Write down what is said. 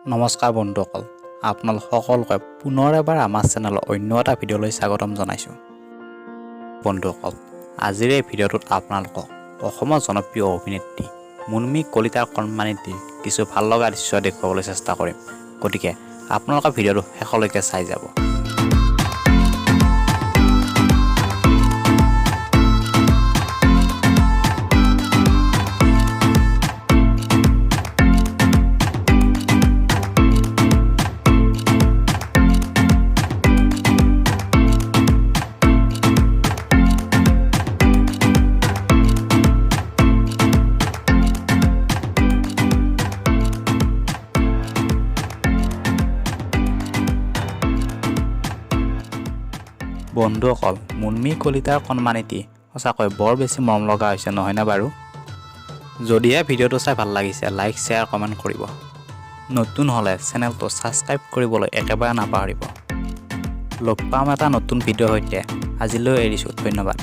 নমস্কাৰ বন্ধুসকল, আপোনালোক সকলোকে পুনৰ এবাৰ আমাৰ চেনেলৰ অন্য এটা ভিডিঅ'লৈ স্বাগতম জনাইছোঁ। বন্ধুসকল, আজিৰ এই ভিডিঅ'টোত আপোনালোকক অসমৰ জনপ্ৰিয় অভিনেত্ৰী মুনমি কলিতাৰ কৰ্মমানিটিৰ কিছু ভাল লগা দৃশ্য দেখুৱাবলৈ চেষ্টা কৰিম। গতিকে আপোনালোকে ভিডিঅ'টো শেষলৈকে চাই যাব। বন্ধুসকল, মুনমি কলিতাৰ কৰ্মমানিটি সঁচাকৈ বৰ বেছি মৰম লগা হৈছে, নহয়নে বাৰু? যদিহে ভিডিঅ'টো চাই ভাল লাগিছে, লাইক, শ্বেয়াৰ, কমেণ্ট কৰিব। নতুন হ'লে চেনেলটো ছাবস্ক্ৰাইব কৰিবলৈ একেবাৰে নাপাহৰিব। লগ পাম এটা নতুন ভিডিঅ'ৰ সৈতে। আজিলৈ এৰিছোঁ, ধন্যবাদ।